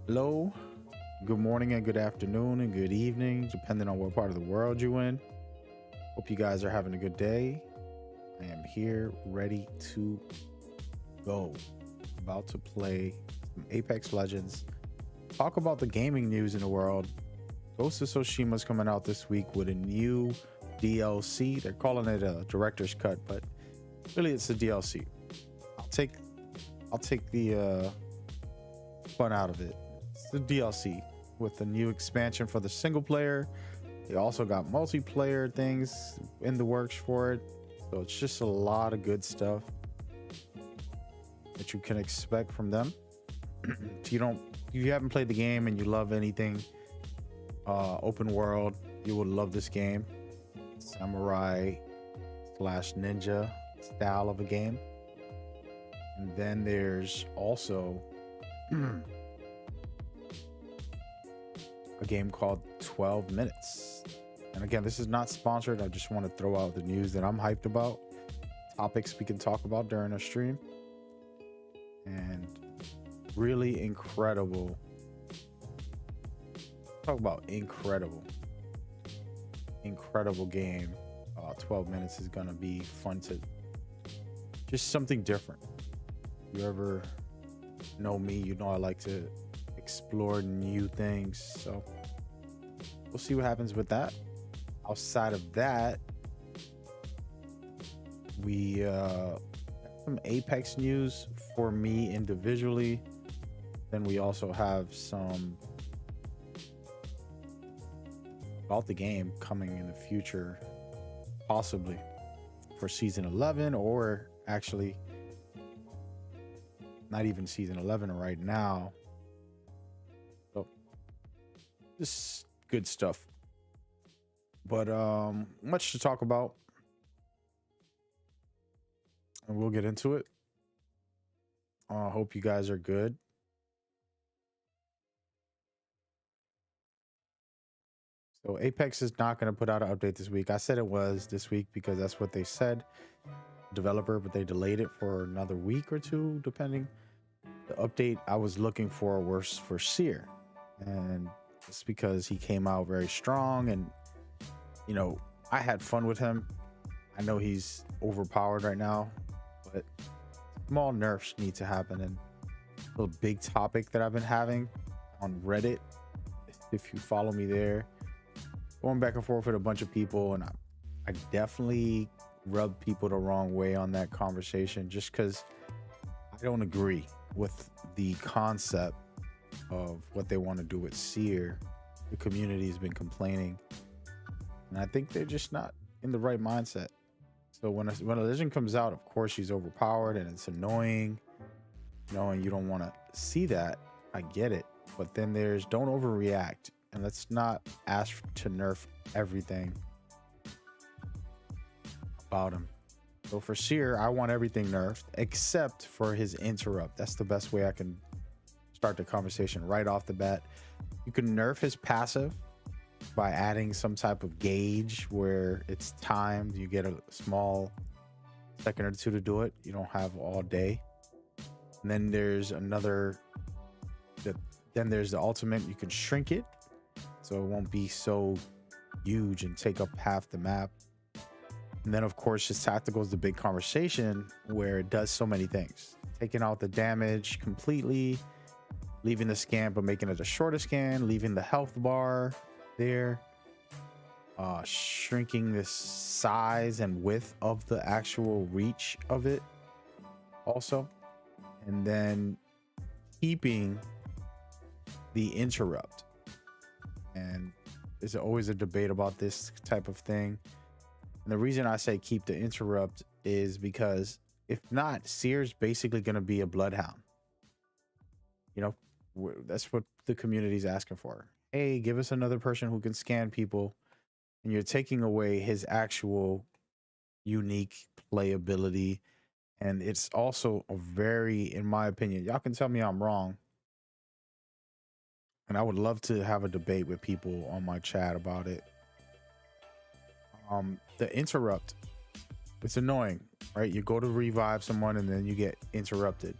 Hello, good morning and good afternoon and good evening, depending on what part of the world you're in. Hope you guys are having a good day. I am here ready to go. About to play some Apex Legends. Talk about the gaming news in the world. Ghost of Tsushima's coming out this week with a new DLC. They're calling it a director's cut, but really it's a DLC. I'll take the fun out of it. It's the DLC with the new expansion for the single player. They also got multiplayer things in the works for it. So it's just a lot of good stuff that you can expect from them. If you haven't played the game and you love anything open world, you will love this game. Samurai slash ninja style of a game. And then there's also a game called 12 Minutes. And again, this is not sponsored. I just want to throw out the news that I'm hyped about, topics we can talk about during our stream. And really incredible. Talk about incredible game. 12 Minutes is gonna be fun to just something different. If you ever know me, you know I like to explore new things, so we'll see what happens with that. Outside of that, we have some Apex news for me individually. Then we also have some about the game coming in the future, possibly for season 11, or actually not even season 11 right now. So just good stuff, but much to talk about, and we'll get into it. I hope you guys are good. So Apex is not going to put out an update this week. I said it was this week because that's what they said, developer, but they delayed it for another week or two, depending. The update I was looking for was for Seer, and it's because he came out very strong, and you know, I had fun with him. I know he's overpowered right now, but small nerfs need to happen. And a big topic that I've been having on Reddit, if you follow me there, going back and forth with a bunch of people, and I definitely rubbed people the wrong way on that conversation just because I don't agree with the concept of what they want to do with Seer. The community has been complaining, and I think they're just not in the right mindset. So when a legend comes out, of course she's overpowered and it's annoying, and you don't want to see that. I get it, but then there's don't overreact, and let's not ask to nerf everything about him. So for Seer, I want everything nerfed except for his interrupt. That's the best way I can start the conversation right off the bat. You can nerf his passive by adding some type of gauge where it's timed. You get a small second or two to do it. You don't have all day. And then there's then there's the ultimate. You can shrink it so it won't be so huge and take up half the map. And then, of course, his tactical is the big conversation where it does so many things. Taking out the damage completely, leaving the scan but making it a shorter scan, leaving the health bar there, shrinking the size and width of the actual reach of it also. And then keeping the interrupt. And there's always a debate about this type of thing. And the reason I say keep the interrupt is because if not, Seer's basically going to be a bloodhound. That's what the community's asking for. Hey, give us another person who can scan people, and you're taking away his actual unique playability. And it's also a very, in my opinion, y'all can tell me I'm wrong, and I would love to have a debate with people on my chat about it. The interrupt, it's annoying, right? You go to revive someone and then you get interrupted.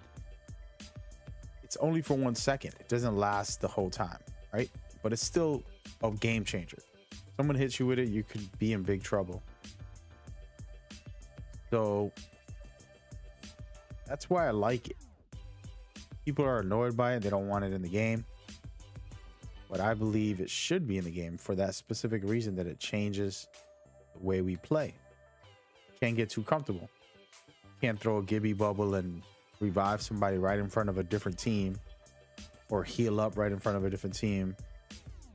It's it's only for 1 second. It doesn't last the whole time, right? But it's still a game changer. Someone hits you with it, you could be in big trouble. So that's why I like it. People are annoyed by it. They don't want it in the game. But I believe it should be in the game for that specific reason, that it changes the way we play. Can't get too comfortable. Can't throw a Gibby bubble and revive somebody right in front of a different team, or heal up right in front of a different team,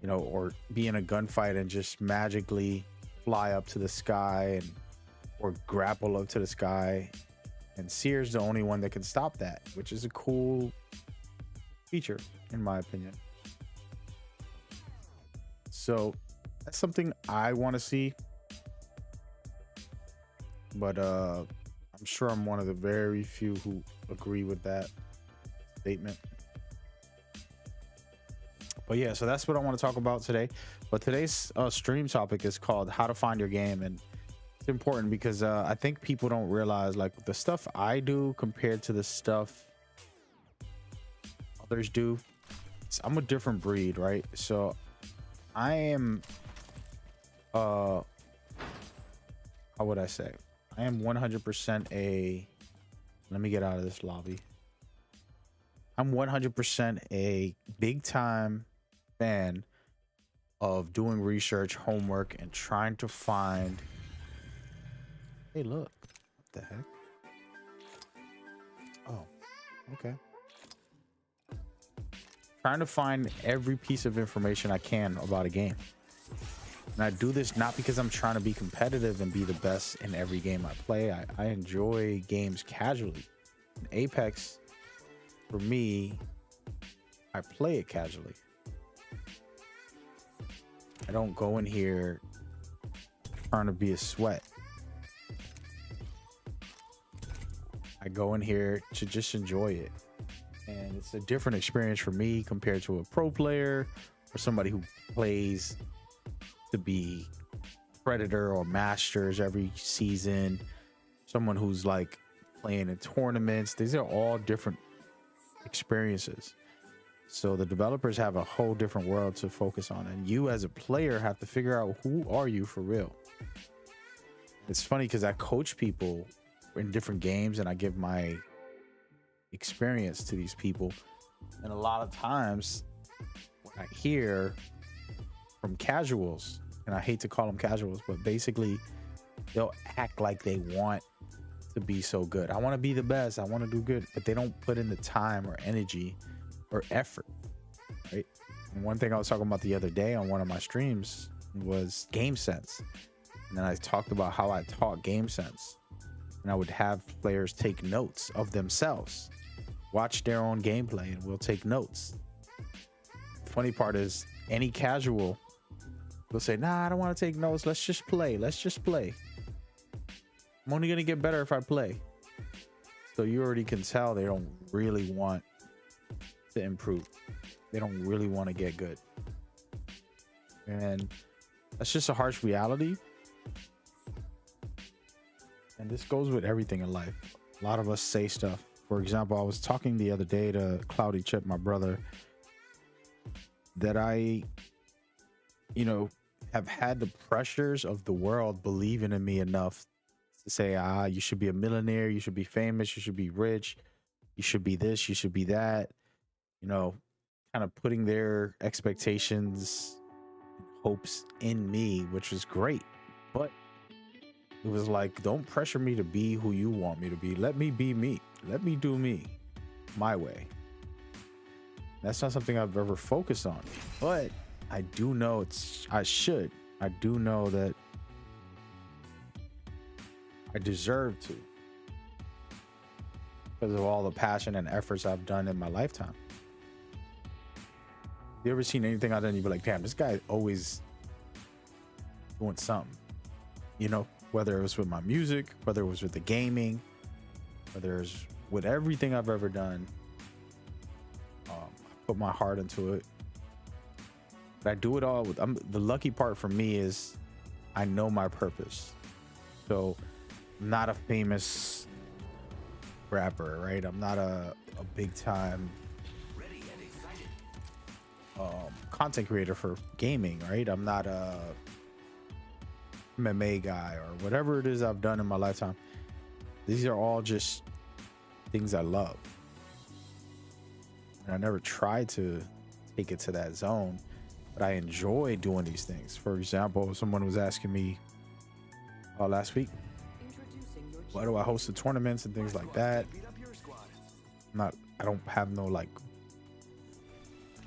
you know, or be in a gunfight and just magically fly up to the sky and or grapple up to the sky. And Seer's the only one that can stop that, which is a cool feature in my opinion. So that's something I want to see, but I'm sure I'm one of the very few who agree with that statement. But yeah, so that's what I want to talk about today. But today's stream topic is called how to find your game, and it's important because I think people don't realize, like, the stuff I do compared to the stuff others do. I'm a different breed, right? So I am how would I say, I am 100% a, let me get out of this lobby. I'm 100% a big time fan of doing research, homework, and trying to find, hey look, what the heck? Oh, okay. Trying to find every piece of information I can about a game. And I do this not because I'm trying to be competitive and be the best in every game I play. I enjoy games casually. In Apex, for me, I play it casually. I don't go in here trying to be a sweat. I go in here to just enjoy it. And it's a different experience for me compared to a pro player or somebody who plays to be Predator or Masters every season. Someone who's like playing in tournaments. These are all different experiences. So the developers have a whole different world to focus on, and you as a player have to figure out, who are you for real? It's funny because I coach people in different games and I give my experience to these people, and a lot of times when I hear from casuals, and I hate to call them casuals, but basically they'll act like they want to be so good. I want to be the best, I want to do good, but they don't put in the time or energy or effort, right? And one thing I was talking about the other day on one of my streams was game sense, and then I talked about how I taught game sense, and I would have players take notes of themselves, watch their own gameplay, and we'll take notes. The funny part is, any casual will say, nah, I don't want to take notes, let's just play, I'm only gonna get better if I play. So you already can tell they don't really want to improve. They don't really want to get good, and that's just a harsh reality. And this goes with everything in life. A lot of us say stuff. For example, I was talking the other day to Cloudy Chip, my brother, that I, you know, have had the pressures of the world believing in me enough to say, you should be a millionaire, you should be famous, you should be rich, you should be this, you should be that, you know, kind of putting their expectations, hopes in me, which was great. But it was like, don't pressure me to be who you want me to be. Let me be me. Let me do me my way. That's not something I've ever focused on, but I do know I do know that I deserve to, because of all the passion and efforts I've done in my lifetime. You ever seen anything out there and you be like, damn, this guy always doing something, you know, whether it was with my music, whether it was with the gaming, whether it was with everything I've ever done. I put my heart into it, but I do it all with, the lucky part for me is I know my purpose. So I'm not a famous rapper, right? I'm not a big time content creator for gaming, right? I'm not a MMA guy or whatever it is I've done in my lifetime. These are all just things I love. And I never tried to take it to that zone, but I enjoy doing these things. For example, someone was asking me last week, why do I host the tournaments and things like that? I don't have no like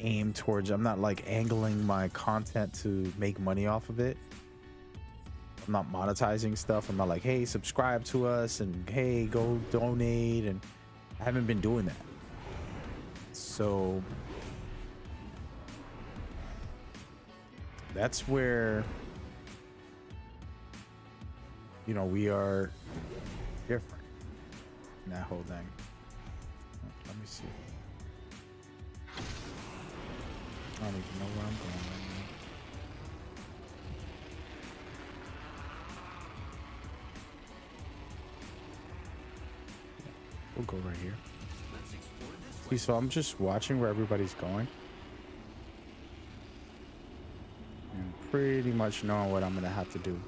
aim towards, I'm not like angling my content to make money off of it. I'm not monetizing stuff. I'm not like, hey, subscribe to us and hey, go donate. And I haven't been doing that. So that's where, you know, we are different in that whole thing. Let me see. I don't even know where I'm going right now. We'll go right here. See, so I'm just watching where everybody's going and pretty much knowing what I'm gonna have to do.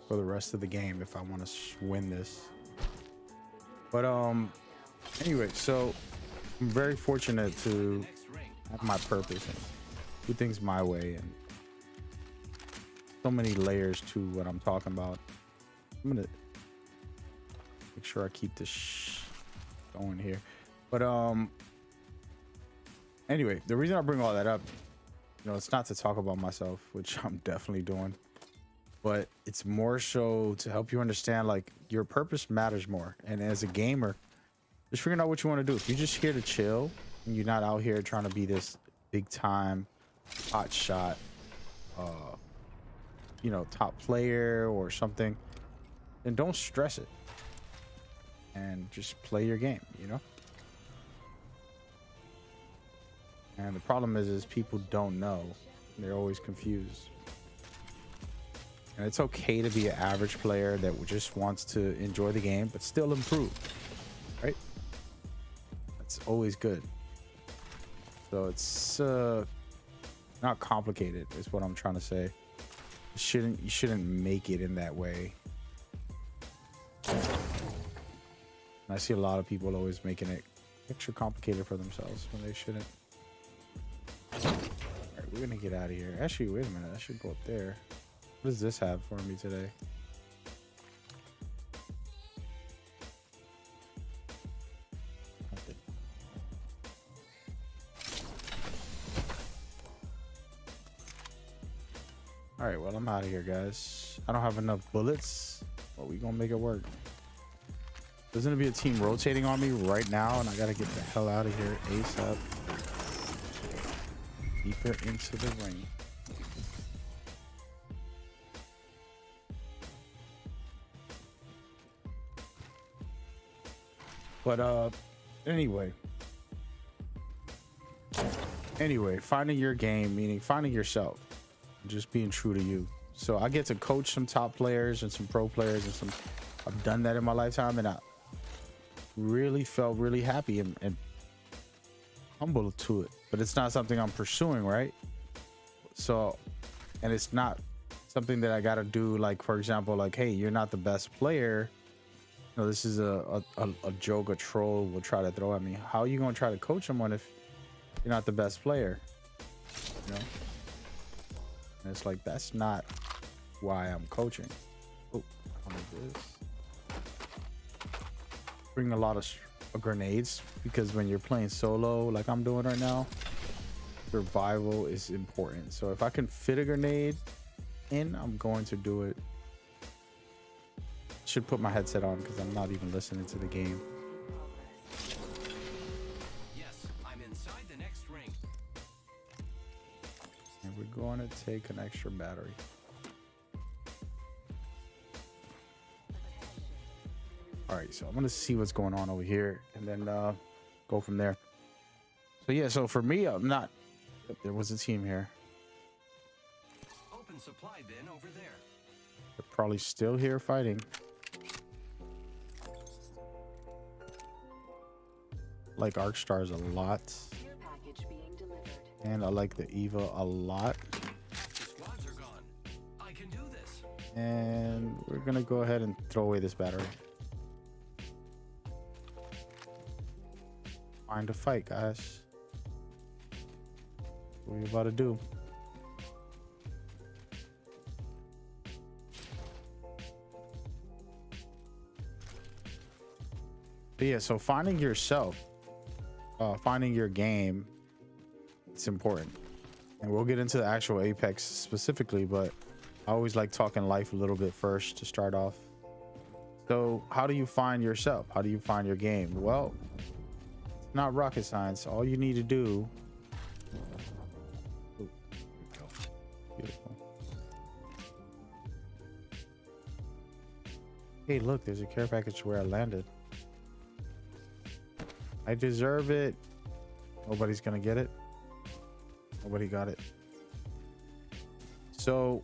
For the rest of the game if I want to win this. But anyway, so I'm very fortunate to have my purpose and do things my way, and so many layers to what I'm talking about. I'm gonna make sure I keep this going here. But anyway, the reason I bring all that up, you know, it's not to talk about myself, which I'm definitely doing, but it's more so to help you understand like your purpose matters more. And as a gamer, just figuring out what you want to do. If you're just here to chill and you're not out here trying to be this big time hot shot, you know, top player or something, then don't stress it and just play your game, you know? And the problem is people don't know. They're always confused. And it's okay to be an average player that just wants to enjoy the game, but still improve, right? That's always good. So it's not complicated is what I'm trying to say. You shouldn't make it in that way. And I see a lot of people always making it extra complicated for themselves when they shouldn't. All right, we're gonna get out of here. Actually, wait a minute. I should go up there. What does this have for me today? Nothing. All right, well, I'm out of here, guys. I don't have enough bullets, but we gonna make it work. There's gonna be a team rotating on me right now, and I gotta get the hell out of here ASAP. Deeper into the ring. But anyway, finding your game, meaning finding yourself, just being true to you. So I get to coach some top players and some pro players, and I've done that in my lifetime, and I really felt really happy and humble to it. But it's not something I'm pursuing, right? So, and it's not something that I gotta do, like, for example, like, hey, you're not the best player. No, this is a joke a troll will try to throw at me. How are you gonna try to coach someone if you're not the best player? You know? And it's like, that's not why I'm coaching. Oh, I don't know this. Bring a lot of grenades, because when you're playing solo like I'm doing right now, survival is important. So if I can fit a grenade in, I'm going to do it. Should put my headset on because I'm not even listening to the game. Yes, I'm inside the next ring. And we're going to take an extra battery. All right, so I'm going to see what's going on over here and then go from there. So yeah, so for me, I'm not. There was a team here. Open supply bin over there. They're probably still here fighting. like Arc Stars a lot, Care package being delivered. and I like the Eva a lot. The squads are gone. I can do this. And we're gonna go ahead and throw away this battery. Find a fight, guys. What are you about to do? But yeah, so finding yourself, finding your game, it's important. And we'll get into the actual Apex specifically, but I always like talking life a little bit first to start off. So how do you find yourself? How do you find your game? Well, it's not rocket science. All you need to do. Ooh, beautiful. Hey, look, there's a care package where I landed. I deserve it. Nobody's gonna get it. Nobody got it. So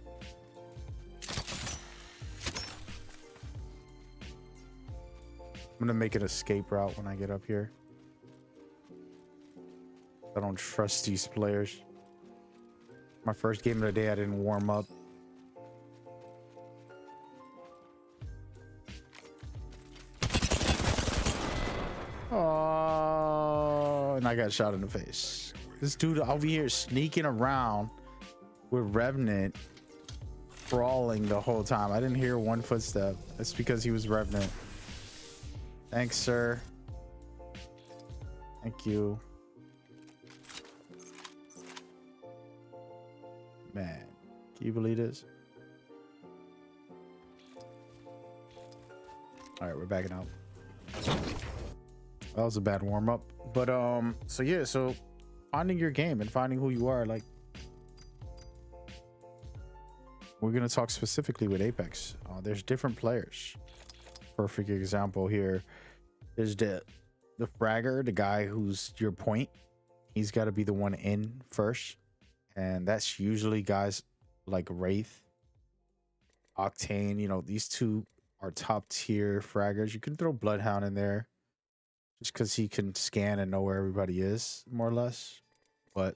I'm gonna make an escape route when I get up here. I don't trust these players. My first game of the day, I didn't warm up. Oh, and I got shot in the face. This dude over here sneaking around with Revenant crawling the whole time. I didn't hear one footstep. That's because he was Revenant. Thanks, sir. Thank you. Man, can you believe this? All right, we're backing out. That was a bad warm up, but so yeah, so finding your game and finding who you are, like we're gonna talk specifically with Apex. There's different players. Perfect example here is the fragger, the guy who's your point. He's got to be the one in first, and that's usually guys like Wraith, Octane. You know, these two are top tier fraggers. You can throw Bloodhound in there just because he can scan and know where everybody is, more or less. But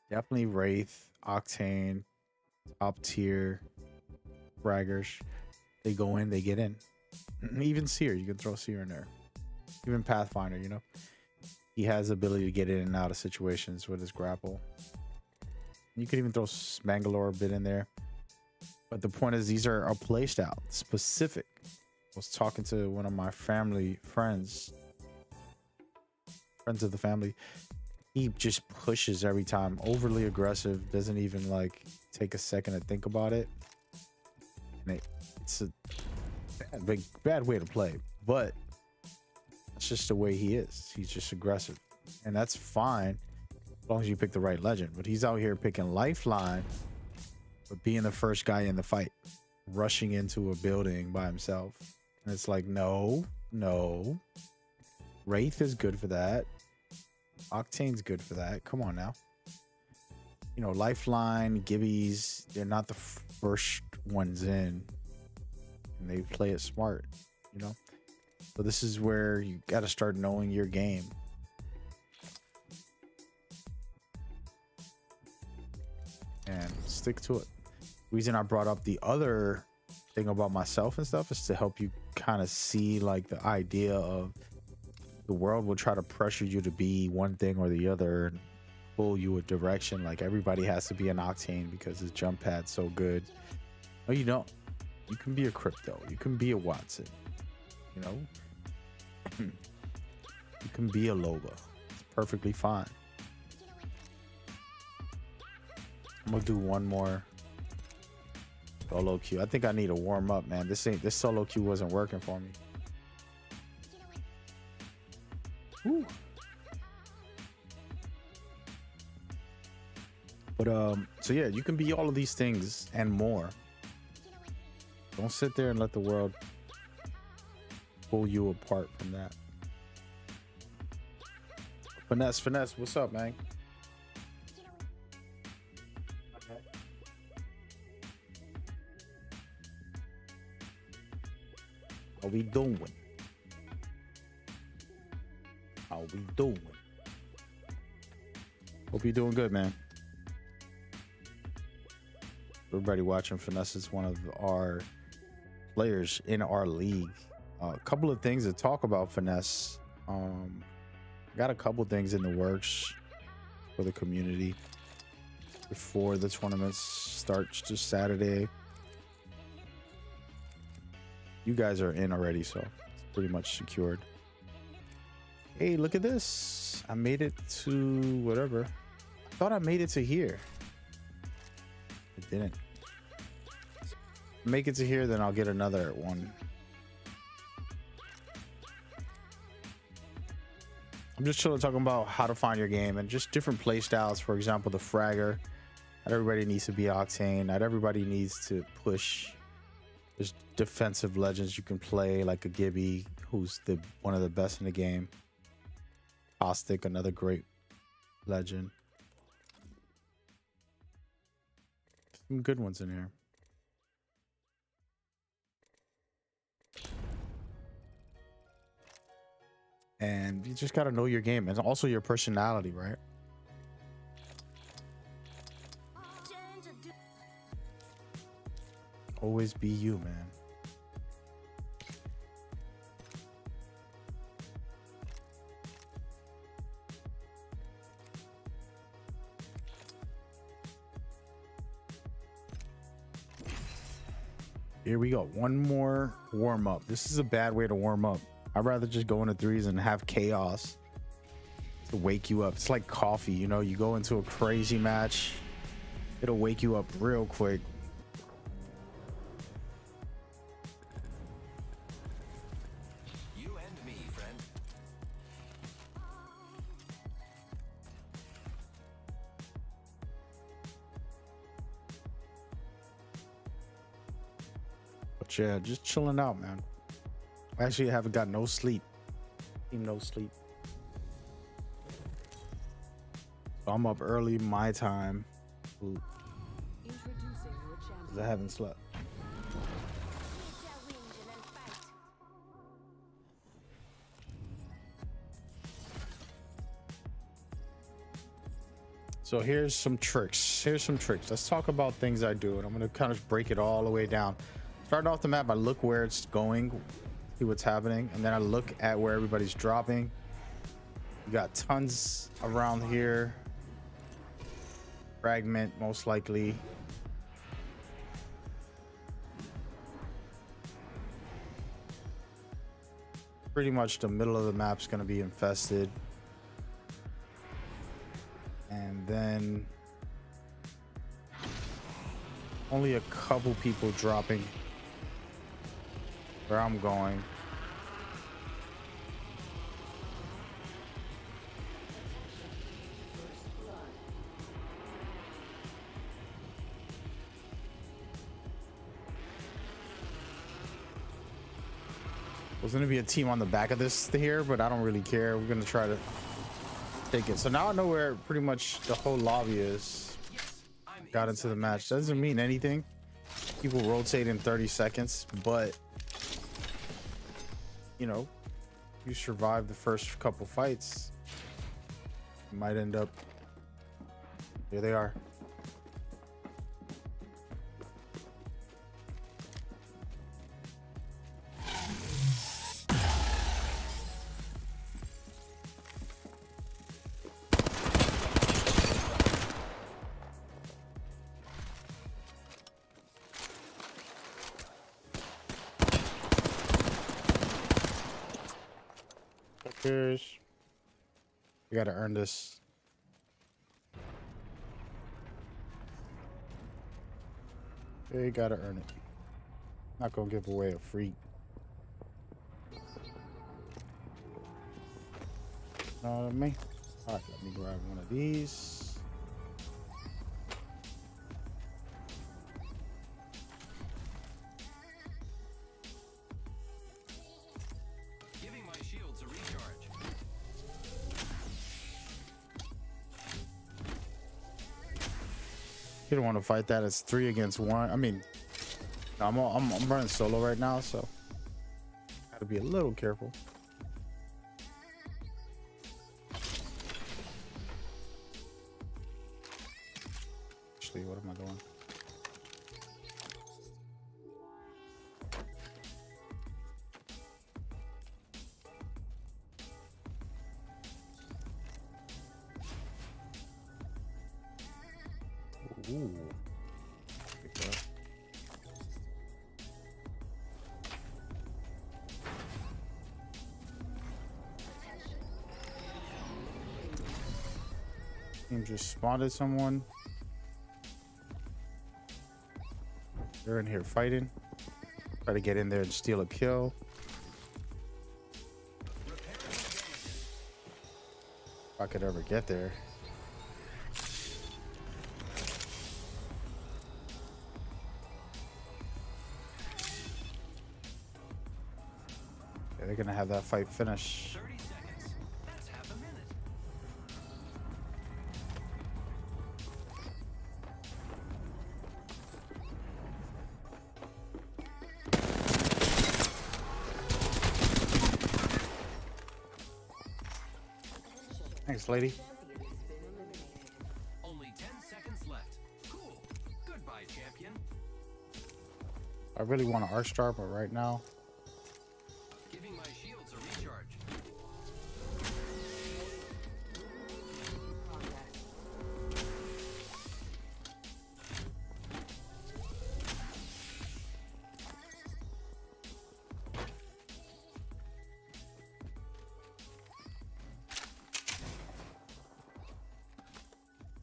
definitely Wraith, Octane, top tier fraggers. They go in, they get in. Even Seer, you can throw Seer in there. Even Pathfinder, you know, he has the ability to get in and out of situations with his grapple. You could even throw Mangalore a bit in there. But the point is, these are a playstyle specific. I was talking to one of my family friends of the family. He just pushes every time, overly aggressive, doesn't even like take a second to think about it. And it's a bad way to play, but it's just the way he is. He's just aggressive, and that's fine as long as you pick the right legend. But he's out here picking Lifeline, but being the first guy in the fight, rushing into a building by himself. And it's like, no. Wraith is good for that. Octane's good for that. Come on now. You know, Lifeline, Gibbies, they're not the first ones in. And they play it smart, you know? So this is where you got to start knowing your game. And stick to it. The reason I brought up the other thing about myself and stuff is to help you kind of see like the idea of the world will try to pressure you to be one thing or the other and pull you a direction. Like everybody has to be an Octane because his jump pad's so good. No, you don't. You can be a Crypto. You can be a Watson. You know? You can be a Loba. It's perfectly fine. I'm gonna do one more solo queue. I think I need a warm up, man. This solo queue wasn't working for me. Woo. But so yeah, you can be all of these things and more. Don't sit there and let the world pull you apart from that. Finesse, what's up, man? How we doing? How we doing? Hope you're doing good, man. Everybody watching, Finesse is one of our players in our league. A couple of things to talk about, Finesse. Got a couple things in the works for the community before the tournaments starts just Saturday. You guys are in already, so it's pretty much secured. Hey, look at this. I made it to whatever. I thought I made it to here. I didn't. Make it to here, then I'll get another one. I'm just chilling, talking about how to find your game and just different play styles. For example, the fragger. Not everybody needs to be Octane. Not everybody needs to push. There's defensive legends you can play, like a Gibby, who's one of the best in the game. Caustic, another great legend. Some good ones in here. And you just got to know your game and also your personality, right? Always be you, man. Here we go. One more warm up. This is a bad way to warm up. I'd rather just go into threes and have chaos to wake you up. It's like coffee, you know, you go into a crazy match, it'll wake you up real quick. You and me, friend. But yeah, just chilling out, man. Actually, I haven't got no sleep. Even no sleep. So I'm up early my time. Ooh, Introducing your 'cause champion. I haven't slept. So here's some tricks. Let's talk about things I do, and I'm gonna kind of break it all the way down. Starting off the map, I look where it's going, see what's happening, and then I look at where everybody's dropping. You got tons around here. Fragment, most likely. Pretty much the middle of the map's gonna be infested. And then only a couple people dropping where I'm going. There's gonna be a team on the back of this here, but I don't really care. We're gonna try to take it. So now I know where pretty much the whole lobby is. Got into the match. Doesn't mean anything. People rotate in 30 seconds, but you know, you survive the first couple fights, you might end up. Here they are. Cheers. We gotta earn this. You gotta earn it. Not gonna give away a free. Know what I mean? All right, let me grab one of these. Giving my shields a recharge. You don't want to fight that. It's 3 against 1. I mean, I'm running solo right now, so gotta be a little careful. actually. What am I doing? Ooh. Pick that up. Team just spotted someone. They're in here fighting. Try to get in there and steal a kill. If I could ever get there. Yeah, they're gonna have that fight finish. 30 seconds. That's half a minute. Thanks, lady. Champion has been eliminated. Only 10 seconds left. Cool. Goodbye, champion. I really want to arc star, but right now, Giving my shields a recharge. Progress.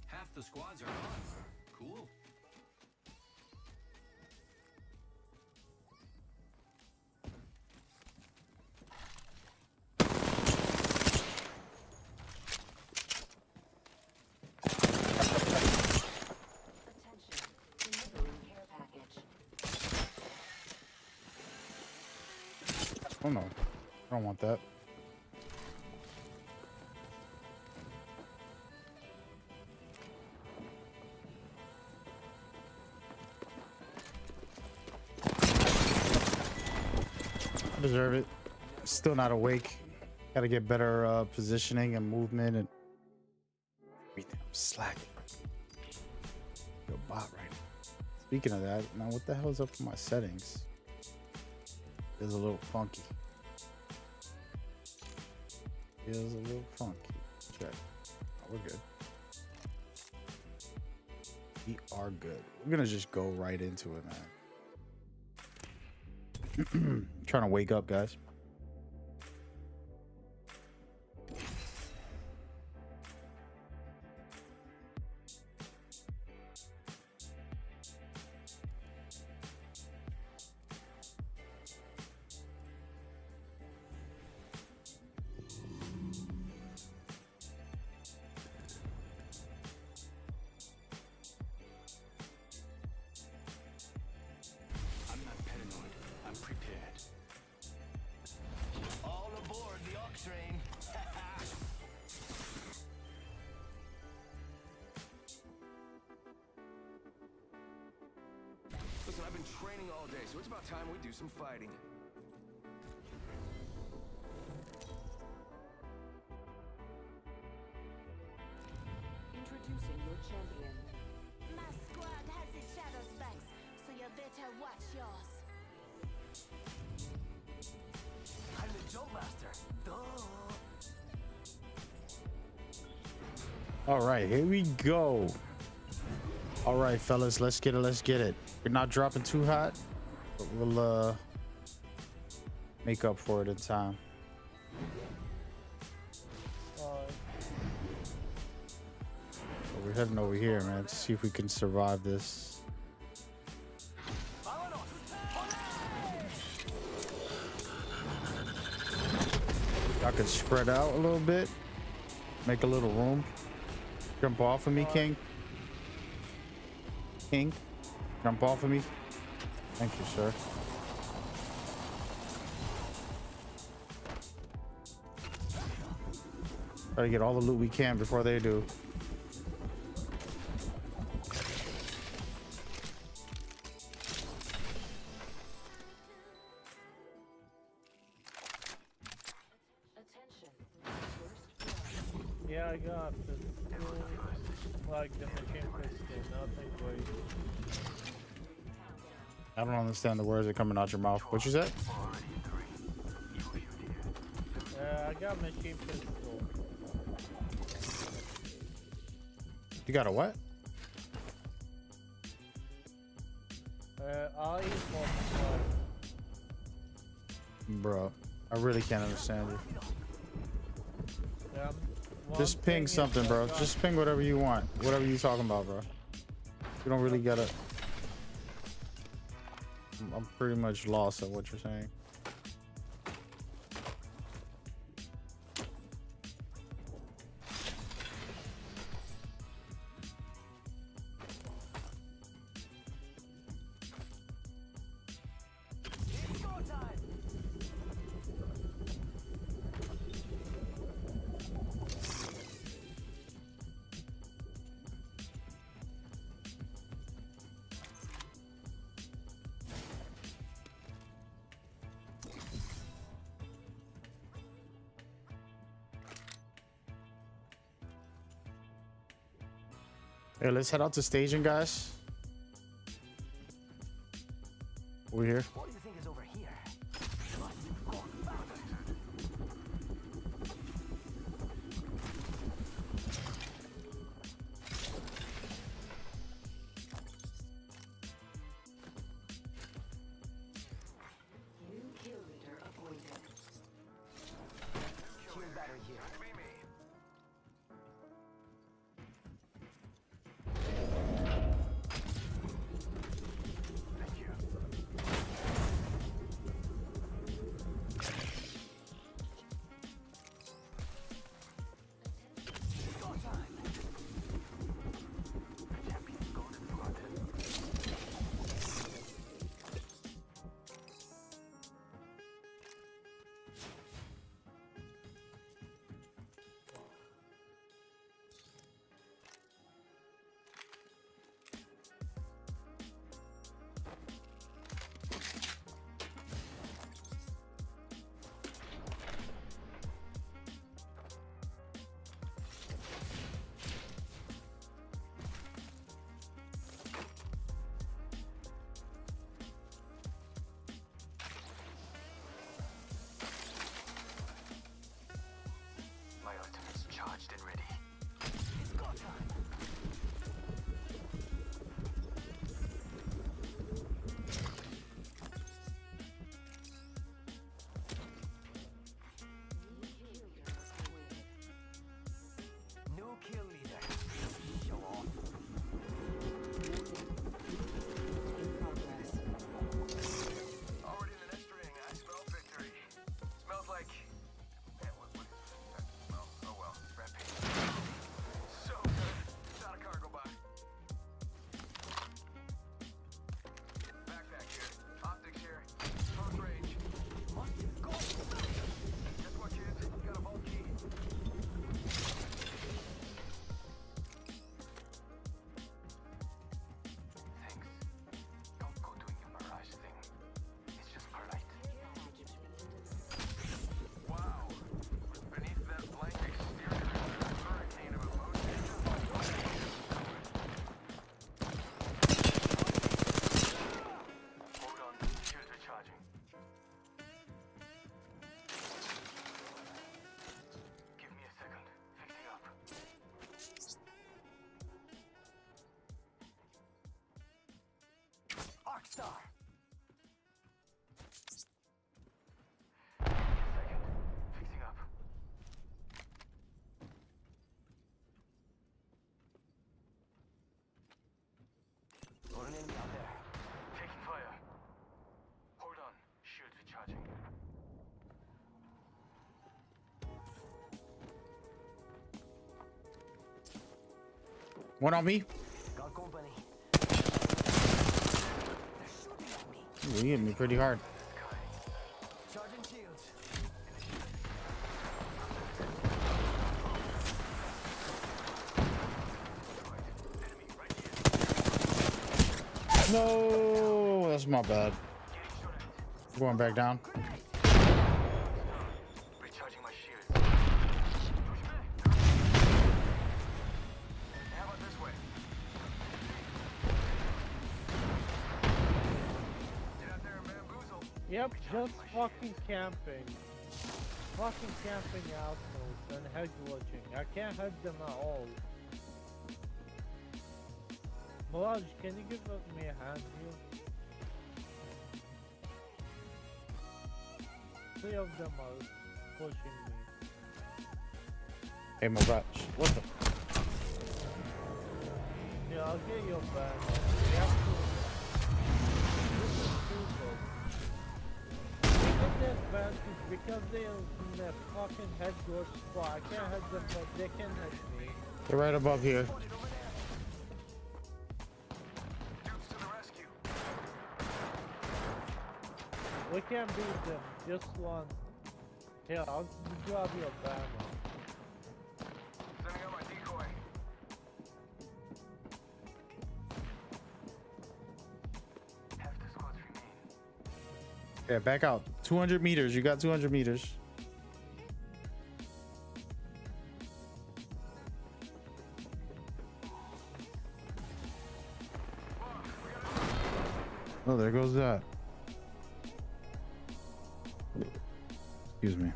Half the squads are gone. Cool. Attention. Delivering care package. oh no, I don't want that. I deserve it. Still not awake. Got to get better positioning and movement and everything. I'm slacking. Yo, bot right now. Speaking of that, now what the hell is up with my settings? Feels a little funky. Feels a little funky. Check. Oh, we're good. We are good. We're gonna just go right into it, man. Trying to wake up, guys. I'm not paranoid. I'm prepared. All aboard the Ox train. Listen, I've been training all day, so it's about time we do some fighting. Introducing your champion. My squad has its shadows backs, so you better watch yours. I'm the jump master. Duh. All right, here we go. All right, fellas, let's get it. Let's get it. We're not dropping too hot, but we'll make up for it in time. So we're heading over here, man, to see if we can survive this. I can spread out a little bit, make a little room. Jump off of me, King. King, jump off of me. Thank you, sir. Try to get all the loot we can before they do. Attention. First blood. Yeah, I got the like the machine pistol, nothing great. I don't understand the words that are coming out your mouth. What you said? I got machine pistol. You got a what? I'll eat more. Bro, I really can't understand you. One Just thing ping is something, I bro. got- Just ping whatever you want. Whatever you talking about, bro. You don't really gotta. I'm pretty much lost at what you're saying. Hey, let's head out to staging, guys. We're here. What do you think is over here? New kill leader appointed. Shield battery here. Thank you. Go time. Champion's golden blood. My ultimate's charged and ready. It's go time. New kill leader. Show off. Already in the next ring. I smell victory. Smells like. Man, what is that smell? Oh well, rat paint. So good. Shot a car go by. Backpack here. Optics here. Close range. Go. Guess what, kids? Got a vault key. Thanks. Don't go doing the Mirage thing. It's just polite. Wow. Beneath that blank exterior is a hurricane of emotion. Hold on. Shields recharging. Give me a second. Fixing up. Arcstar! Second. Fixing up. Got an enemy out there. Taking fire. Hold on. Shields recharging. One on me. Got company. Ooh, he hit me pretty hard. Charging shields. No, that's my bad. Going back down. Recharging my shield. How about this way? Yep, just fucking camping. Fucking camping outposts and head glitching. I can't head them at all. Mirage, can you give me a hand here? 3 of them are pushing me. Hey, Mirage. What the? Yeah, I'll get your back. We have to... This is stupid. They get the advantage because they're in the fucking head glitch spot. I can't head them, but they can head me. They're right above here. Dudes to the rescue. We can't beat them. Just one. Here, I'll grab your banner. Sending out my decoy. Half the squads remain. Yeah, back out. 200 meters. You got 200 meters. Oh, there goes that. Excuse me.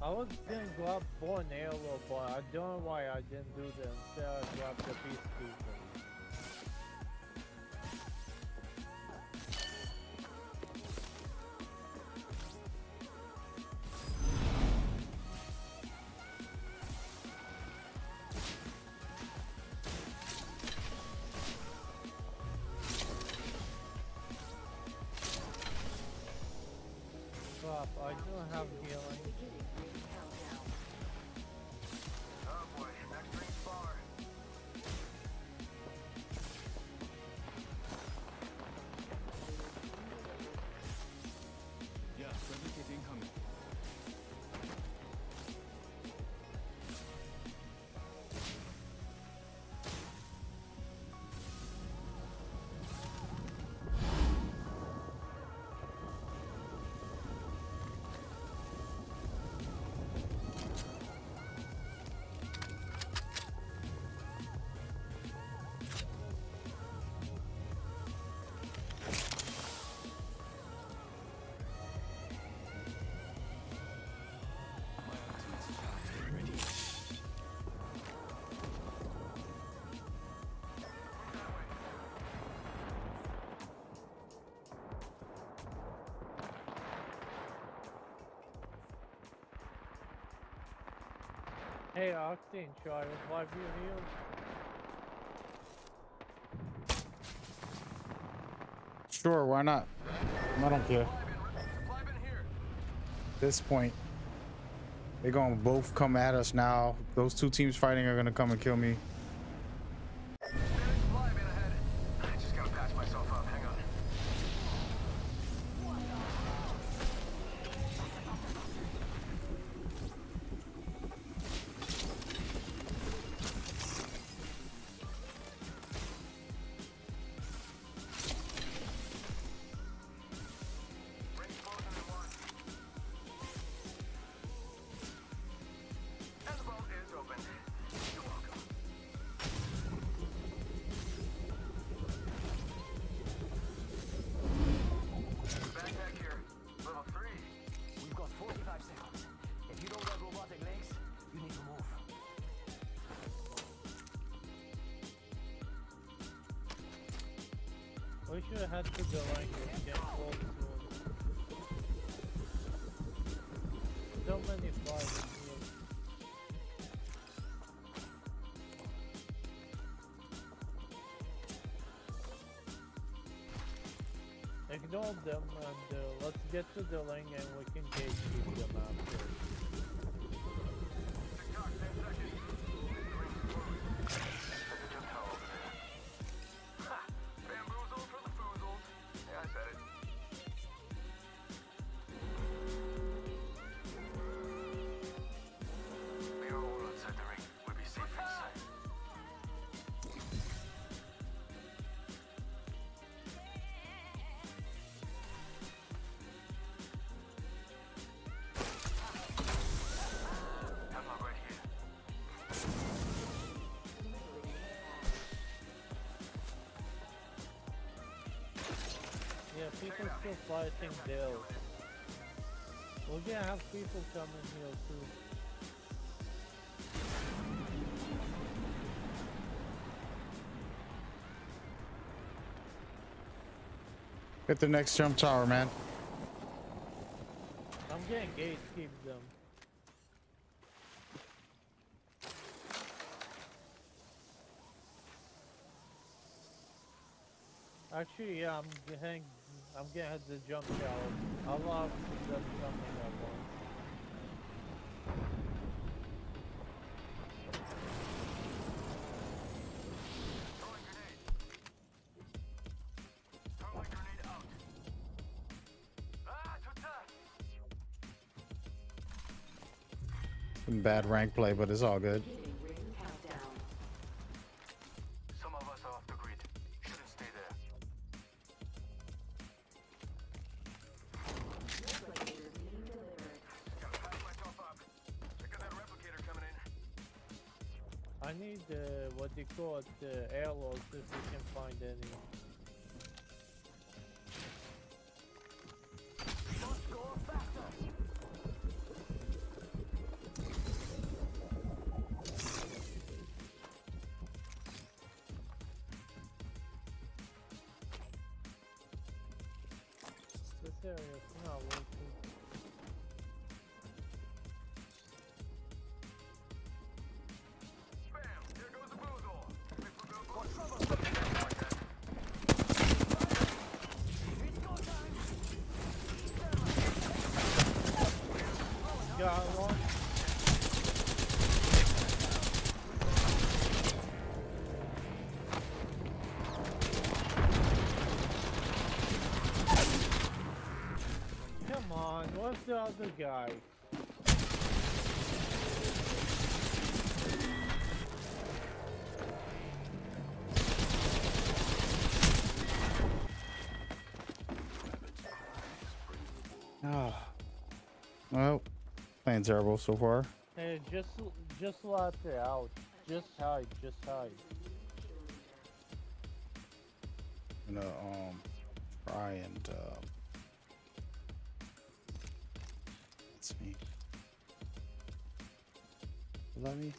I was gonna grab bow and arrow, but I don't know why I didn't do that. Instead, I grabbed the peacekeeper. Crap, I don't have healing. Beginning ring countdown. Oh boy, next ring's far. Yeah, friendly kit incoming. My ultimate's charged. Ready. Hey, Octane, should I revive you here? Sure, why not? I don't care. Supply bin here. At this point, they're gonna both come at us now. Those two teams fighting are gonna come and kill me. Standing supply bin ahead. I just gotta patch myself up. Hang on. Ring's closing in one. And the boat is open. You're welcome. Backpack here. Level 3. We've got 45 seconds. If you don't have robotic legs, you need to move. We should head to the language, get close soon. So many fights here. Ignore them and let's get to the lane and we can gatekeep them after. TikTok, 10 seconds. Ring's closed. Just how over there. Ha! Bamboozled for the foozled. Yeah, I said it. We are all outside the ring. We'll be safe inside. people still fighting Dale. We're gonna have people coming here too. Get the next jump tower, man. I'm getting gatekeep them. Actually, yeah, I'm gonna head to the jump tower. I'll have them coming at once. Throwing grenade. Throwing grenade out. Ah, too tough. Some bad rank play, but it's all good. Beginning ring countdown. Some of us are off the grid. Shouldn't stay there. Replicator being delivered. Gotta patch myself up. Check out that replicator coming in. I need what they call it, airlocks if we can find any. Must go faster. This area's not working. Bam! There goes the boozle. Wait for Bill. Got trouble. Like that. It's go time. Got one. Come on, what's the other guy? Ah. Well, playing terrible so far. Hey, just let it out. Just hide, just hide. I'm gonna try and that's me. Let me.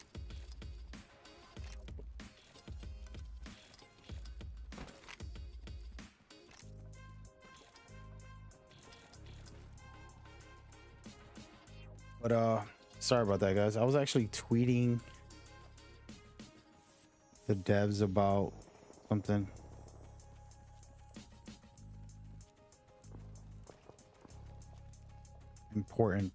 But sorry about that, guys. I was actually tweeting the devs about something. Important.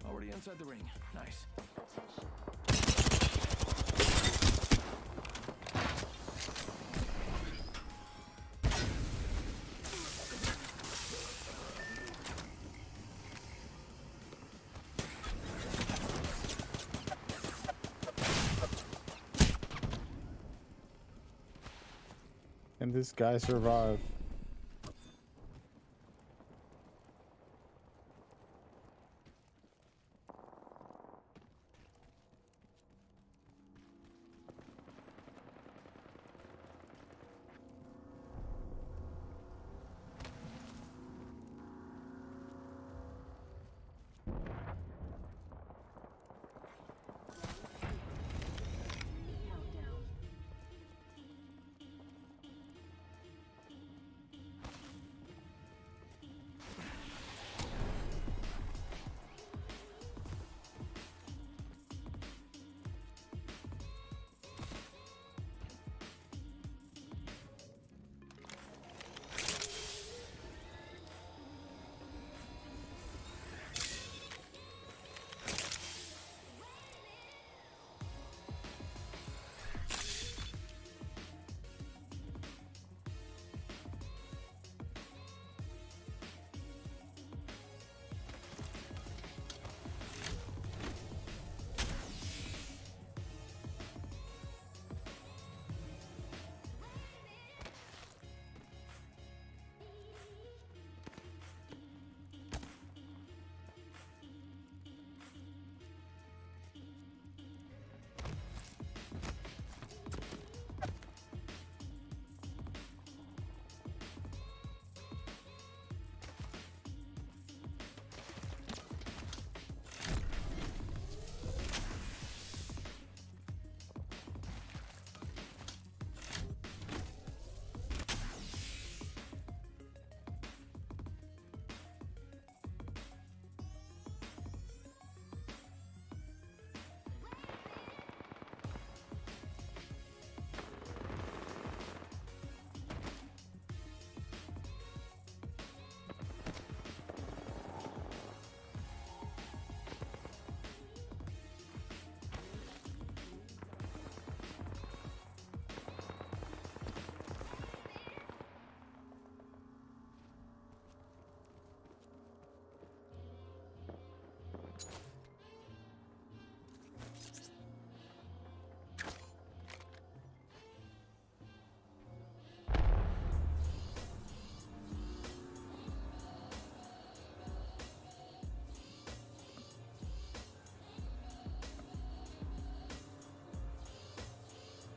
Already inside the ring. Nice. And this guy survived. Countdown.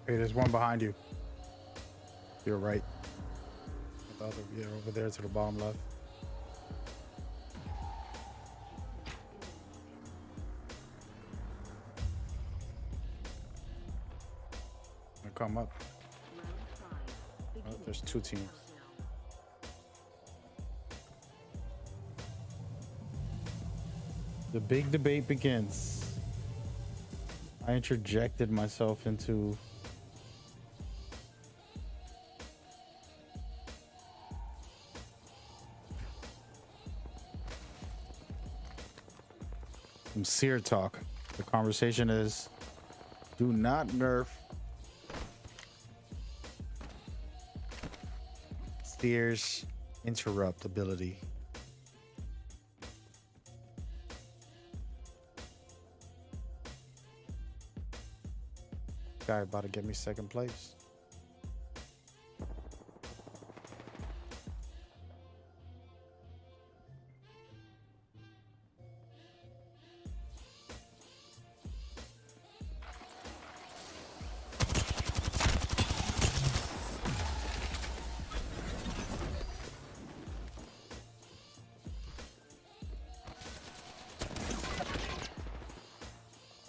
Hey, there's one behind you. You're right. I thought they'd be over there to the bottom left. Gonna come up. Oh, there's two teams. The big debate begins. I interjected myself into some seer talk. The conversation is, do not nerf Seer's interrupt ability. Guy about to get me second place.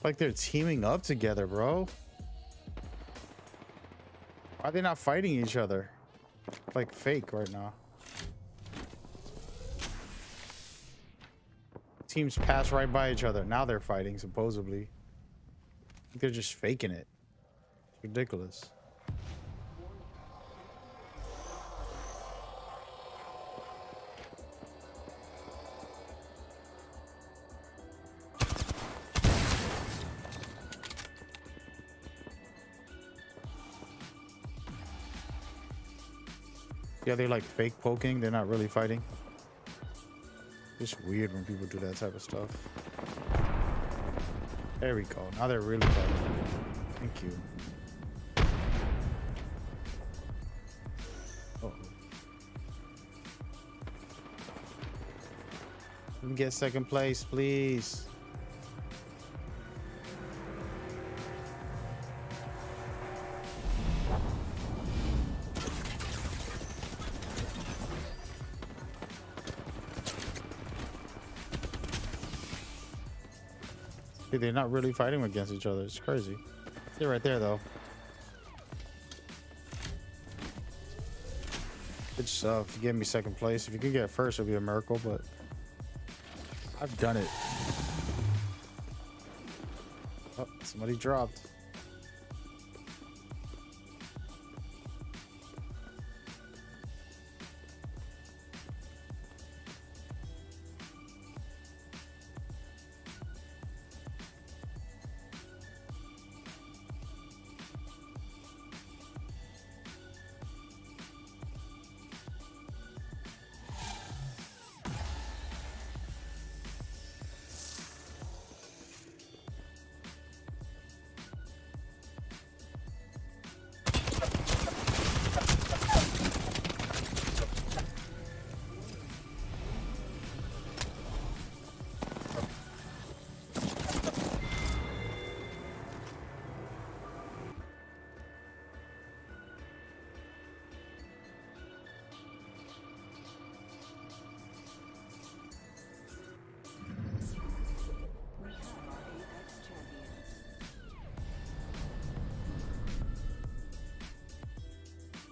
Like they're teaming up together, bro. Why are they not fighting each other? Like fake right now. Teams pass right by each other. Now they're fighting, supposedly. I think they're just faking it. It's ridiculous. Yeah, they're like fake poking. They're not really fighting. It's weird when people do that type of stuff. There we go. Now they're really fighting. Thank you. Uh-oh. Let me get second place, please. They're not really fighting against each other. It's crazy. They're right there, though. Good stuff. You gave me second place. If you could get first, it'd be a miracle, but I've done it. Oh, somebody dropped.